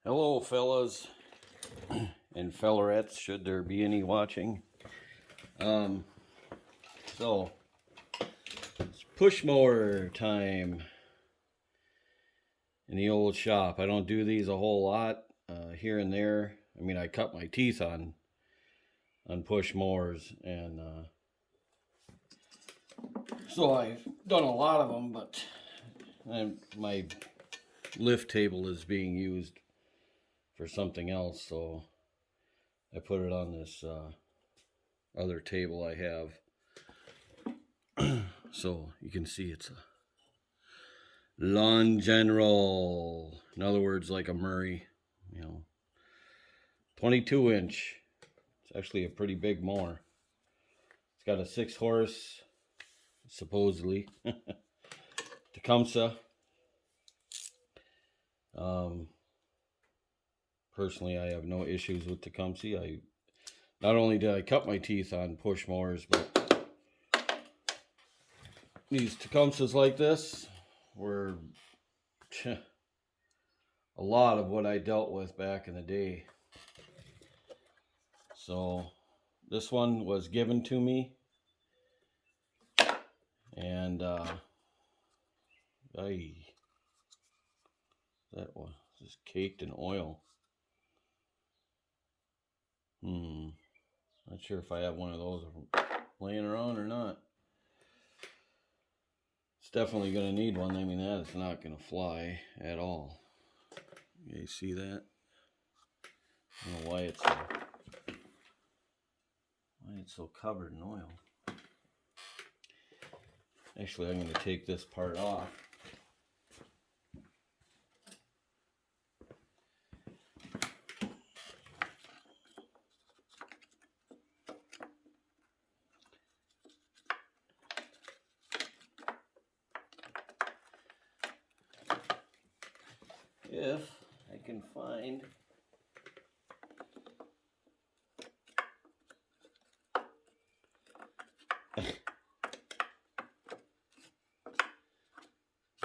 Hello, fellas and fellerettes, should there be any watching. So it's push mower time in the old shop. I don't do these a whole lot, here and there. I mean, I cut my teeth on push mowers, and so I've done a lot of them, but my lift table is being used for something else, so I put it on this other table I have. So you can see it's a lawn general. In other words, like a Murray, 22 inch. It's actually a pretty big mower. It's got a 6-horse, supposedly, Tecumseh. Personally, I have no issues with Tecumseh. Not only did I cut my teeth on push mowers, but these Tecumsehs like this were a lot of what I dealt with back in the day. So this one was given to me, and that was just caked in oil. Not sure if I have one of those laying around or not. It's definitely going to need one. I mean, that is not going to fly at all. You see that? I don't know why it's so covered in oil. Actually, I'm going to take this part off. If I can find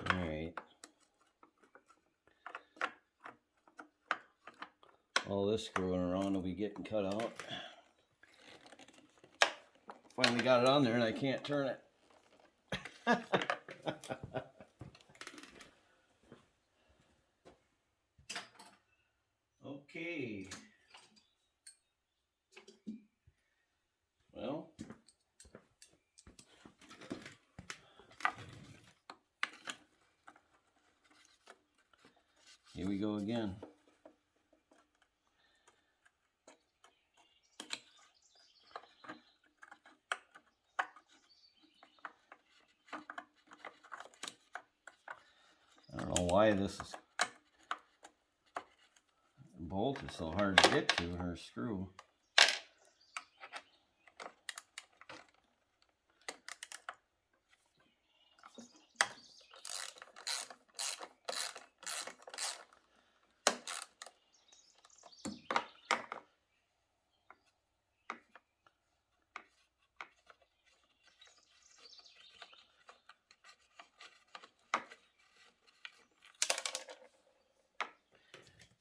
Alright. All this screwing around will be getting cut out. Finally got it on there and I can't turn it. Okay. Well, here we go again. I don't know why this bolt is so hard to get to, her screw.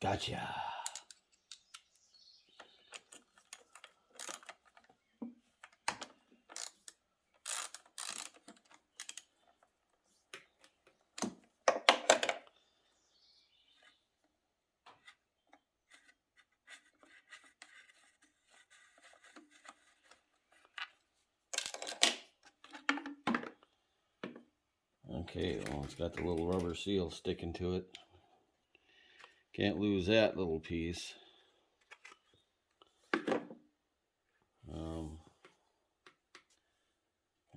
Gotcha. Okay, well, it's got the little rubber seal sticking to it. Can't lose that little piece. You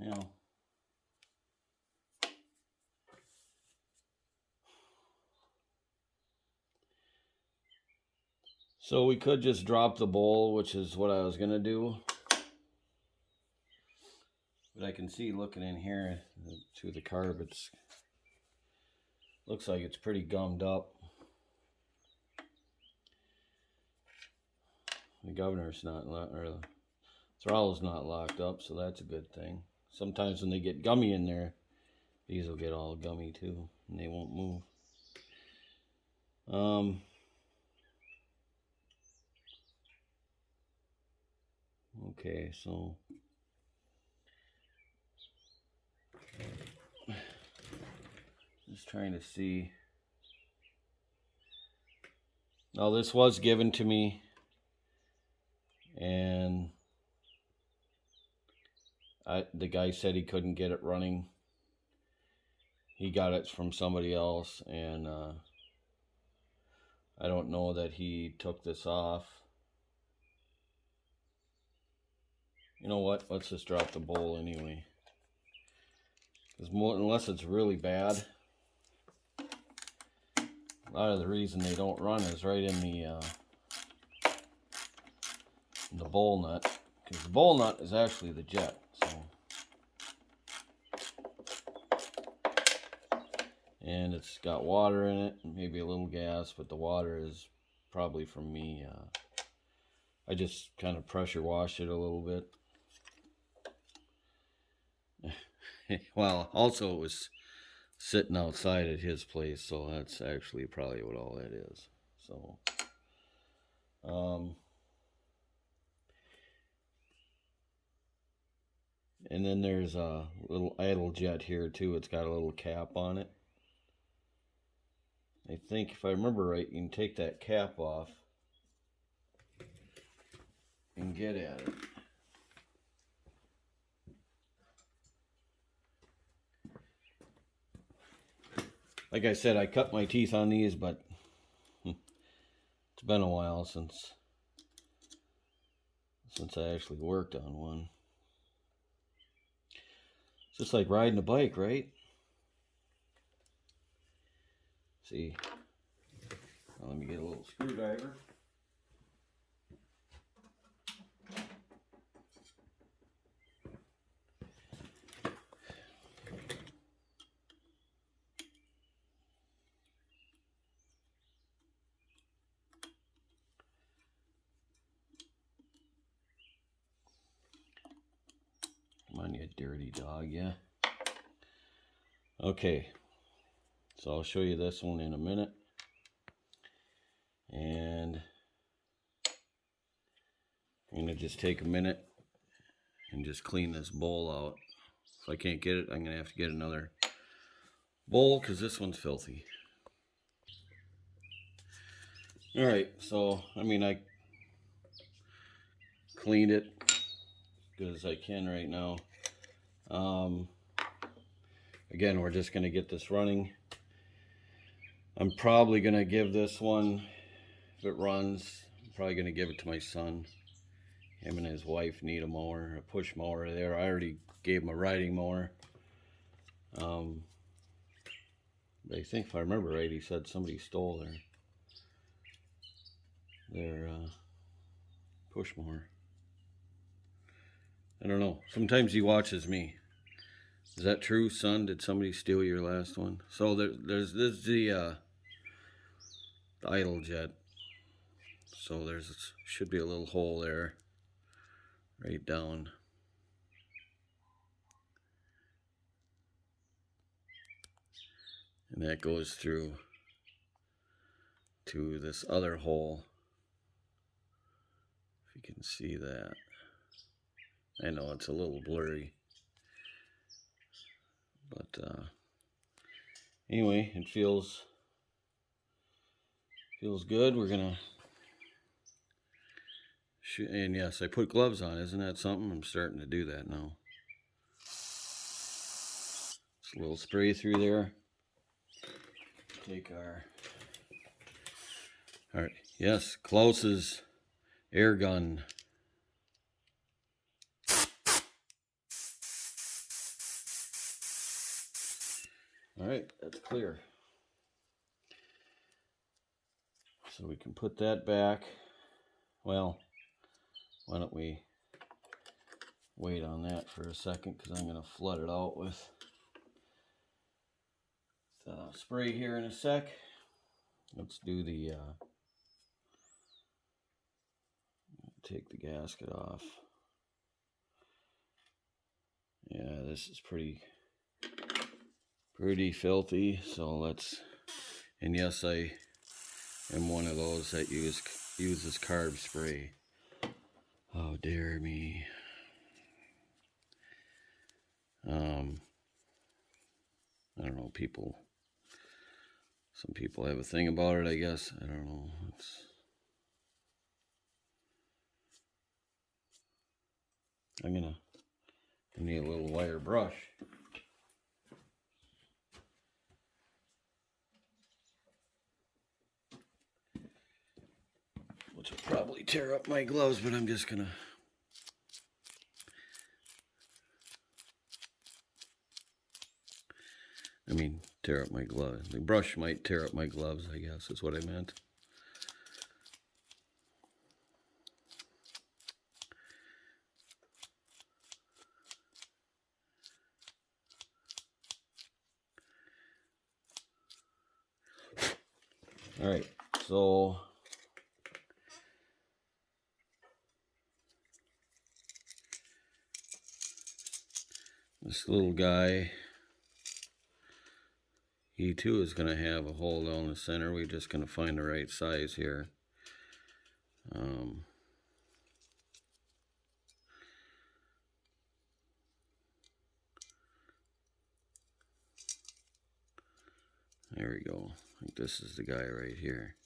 know. So we could just drop the bowl, which is what I was going to do. But I can see looking in here through the carb, looks like it's pretty gummed up. The governor's not, or the throttle's not locked up, so that's a good thing. Sometimes when they get gummy in there, these will get all gummy too, and they won't move. Okay, so just trying to see. Now this was given to me, and the guy said he couldn't get it running. He got it from somebody else, and I don't know that he took this off. You know what? Let's just drop the bowl anyway. Because unless it's really bad, a lot of the reason they don't run is right in the bowl nut. Because the bowl nut is actually the jet. So, and it's got water in it, maybe a little gas, but the water is probably from me. I just kind of pressure washed it a little bit. Well, also it was sitting outside at his place, so that's actually probably what all that is. So, and then there's a little idle jet here too. It's got a little cap on it. I think if I remember right, you can take that cap off and get at it. Like I said, I cut my teeth on these, but it's been a while since I actually worked on one. It's just like riding a bike, right? See, now let me get a little screwdriver. Come on, you dirty dog, yeah. Okay, so I'll show you this one in a minute. And I'm going to just take a minute and just clean this bowl out. If I can't get it, I'm going to have to get another bowl because this one's filthy. Alright, so, I mean, I cleaned it as good as I can right now. Again, we're just going to get this running. I'm probably going to give this one, if it runs, I'm probably going to give it to my son. Him and his wife need a mower, a push mower there. I already gave him a riding mower. I think if I remember right, he said somebody stole their push mower. I don't know. Sometimes he watches me. Is that true, son? Did somebody steal your last one? So there's the idle jet. So should be a little hole there, right down. And that goes through to this other hole. If you can see that. I know it's a little blurry. But anyway, it feels good. We're gonna shoot, and yes, I put gloves on. Isn't that something? I'm starting to do that now. Just a little spray through there. Take our yes, Klaus's air gun. All right, that's clear. So we can put that back. Well, why don't we wait on that for a second, because I'm going to flood it out with spray here in a sec. Let's do the take the gasket off. Yeah, this is pretty filthy, so let's, and yes, I am one of those that uses carb spray. How dare me. I don't know, some people have a thing about it, I guess. I don't know. I need a little wire brush. Which will probably tear up my gloves, but I'm just gonna. Tear up my gloves. The brush might tear up my gloves, I guess, is what I meant. All right, so this little guy, he too is going to have a hole down the center. We're just going to find the right size here. There we go. I think this is the guy right here.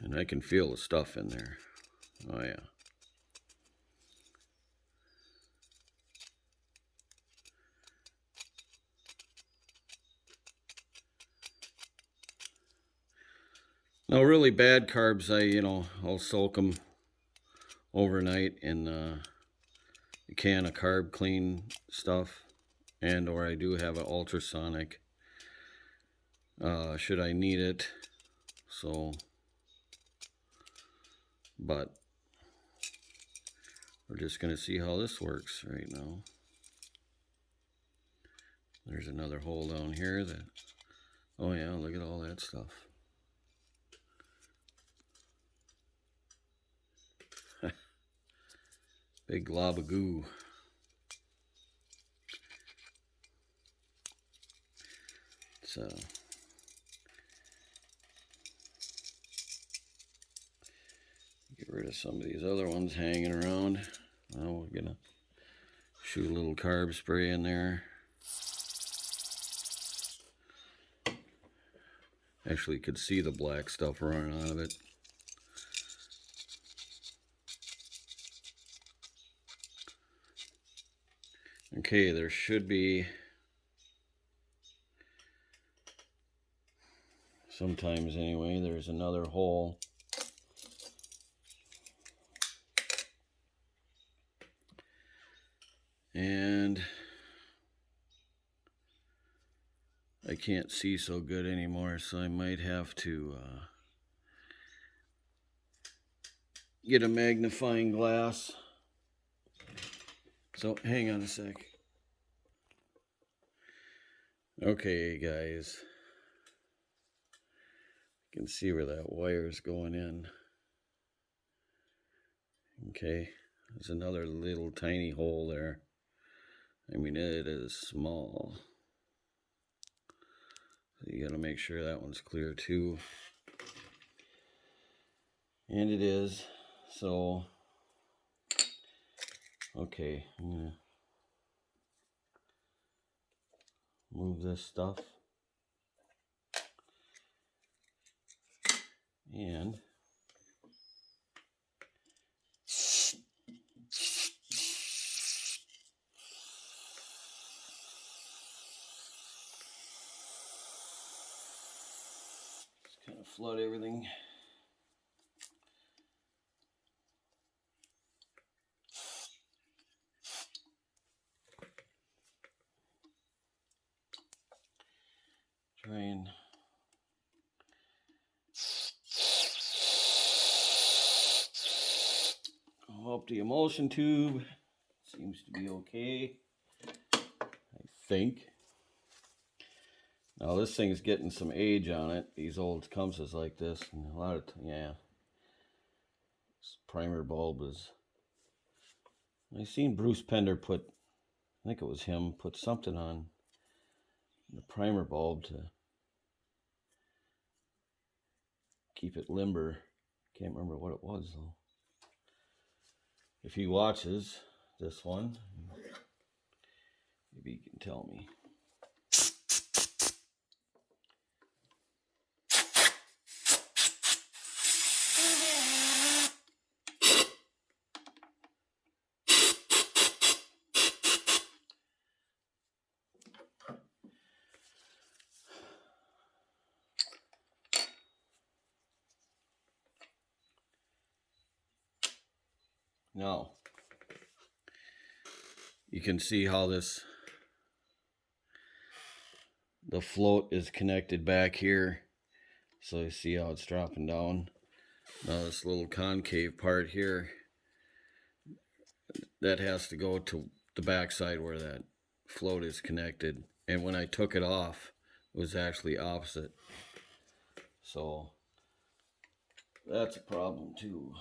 And I can feel the stuff in there. Oh yeah. Now, really bad carbs, I'll soak them overnight in a can of carb clean stuff, or I do have an ultrasonic should I need it. So, but we're just going to see how this works right now. There's another hole down here that, oh yeah, look at all that stuff. Big glob of goo. So, get rid of some of these other ones hanging around. Now we're gonna shoot a little carb spray in there. Actually, you could see the black stuff running out of it. Okay, there should be, sometimes anyway, there's another hole. And I can't see so good anymore, so I might have to get a magnifying glass. So hang on a sec. Okay, guys. You can see where that wire is going in. Okay, there's another little tiny hole there. It is small. So you gotta make sure that one's clear too. And it is. So, okay, I'm gonna move this stuff. And just kind of flood everything. Try and up the emulsion tube. Seems to be okay, I think. Now this thing's getting some age on it. These old Tecumsehs like this, and a lot of yeah. This primer bulb is. I seen Bruce Pender put, I think it was him, put something on the primer bulb to keep it limber. Can't remember what it was though. If he watches this one, maybe he can tell me. Now, you can see how the float is connected back here. So you see how it's dropping down. Now this little concave part here, that has to go to the back side where that float is connected. And when I took it off, it was actually opposite. So that's a problem too.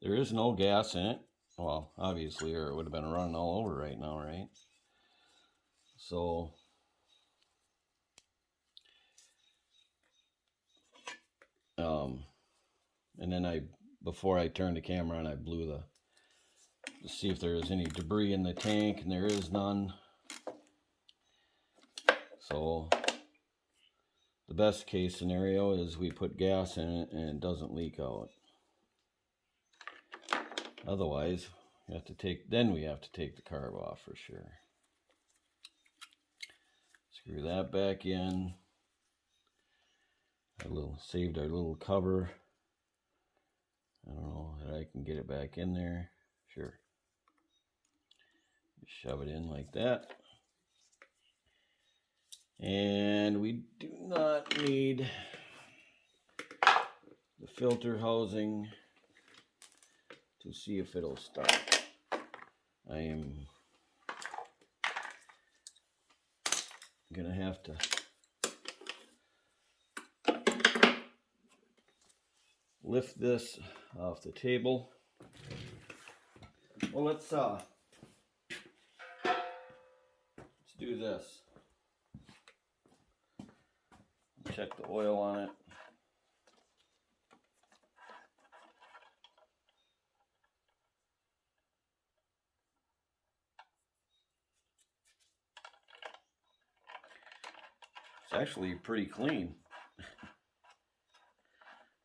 There is no gas in it. Well, obviously, or it would have been running all over right now, right? So, and then before I turned the camera on, I blew to see if there was any debris in the tank, and there is none. So, the best case scenario is we put gas in it and it doesn't leak out. Otherwise, we have to take the carb off for sure. Screw that back in. Saved our little cover. I don't know that I can get it back in there. Sure. Just shove it in like that. And we do not need the filter housing to see if it'll start. I am gonna have to lift this off the table. Well, let's do this. Check the oil on it. It's actually pretty clean.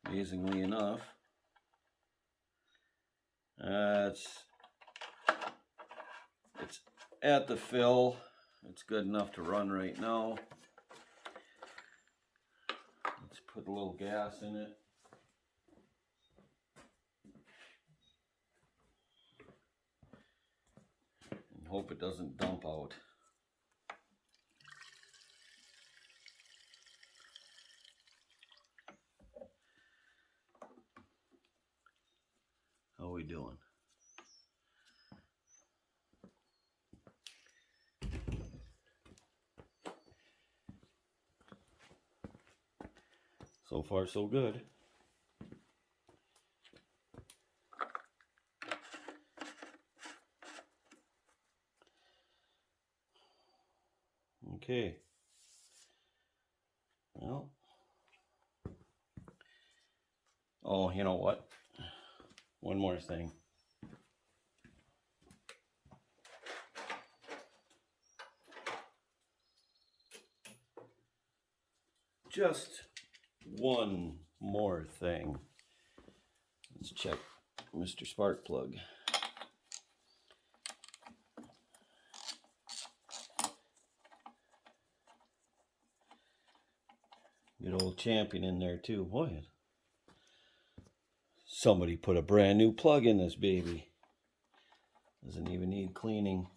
Amazingly enough. It's at the fill. It's good enough to run right now. Let's put a little gas in it. And hope it doesn't dump out. How are we doing? So far, so good. Okay. Well. Oh, you know what? One more thing. Just one more thing. Let's check Mr. Spark Plug. Good old champion in there too. Boy, somebody put a brand new plug in this baby. Doesn't even need cleaning.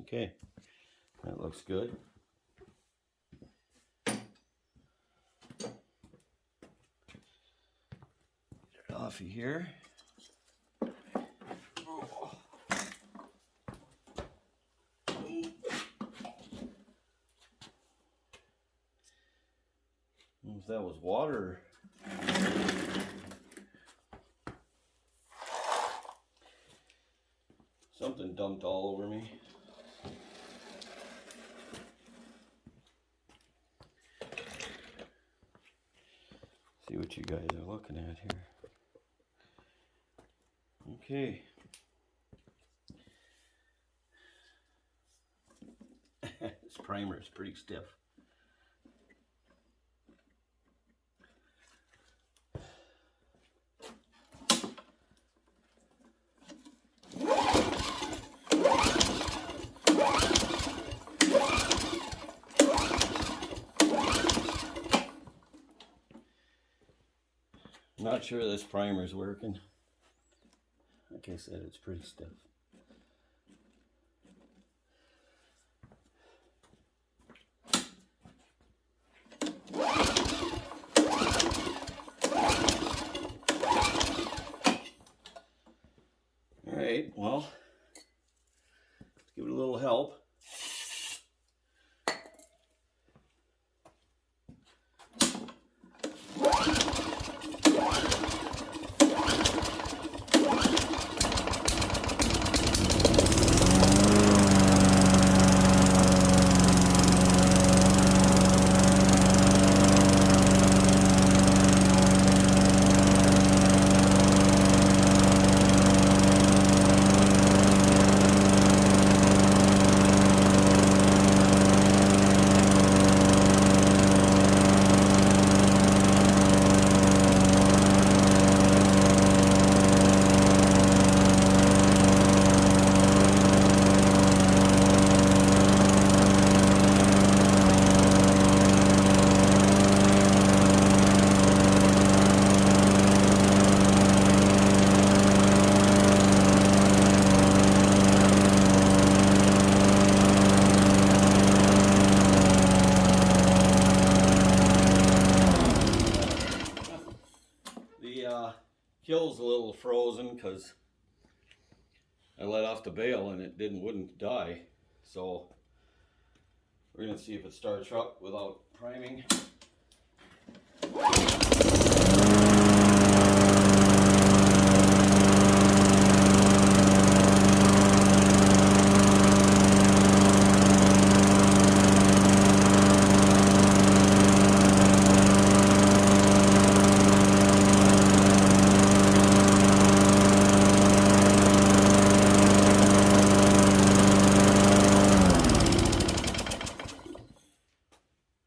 Okay, that looks good. Get it off of here. Oh. that was water. Something dumped all over me. See what you guys are looking at here. Okay. This primer is pretty stiff. Not sure this primer's working. Like I said, it's pretty stiff. Alright, well, let's give it a little help. Kill's a little frozen because I let off the bail and it wouldn't die. So we're gonna see if it starts up without priming.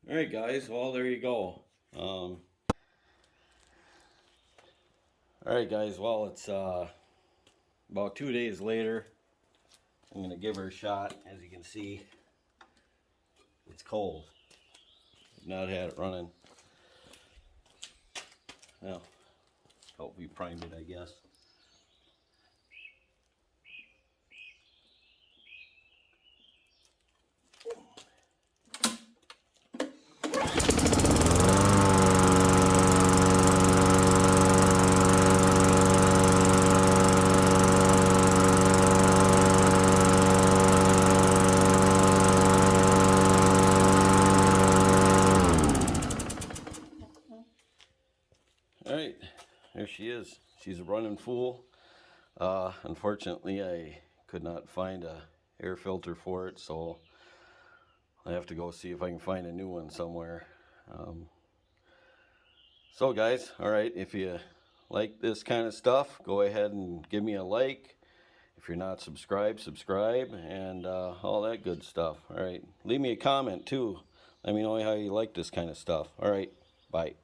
Alright guys, well there you go. Alright guys, well it's about 2 days later. I'm going to give her a shot. As you can see, it's cold. I've not had it running. Well, hope we primed it, I guess. Alright, there she is. She's a running full. Unfortunately, I could not find a air filter for it, so I have to go see if I can find a new one somewhere. So guys, alright, if you like this kind of stuff, go ahead and give me a like. If you're not subscribed, subscribe, and all that good stuff. Alright, leave me a comment too. Let me know how you like this kind of stuff. Alright, bye.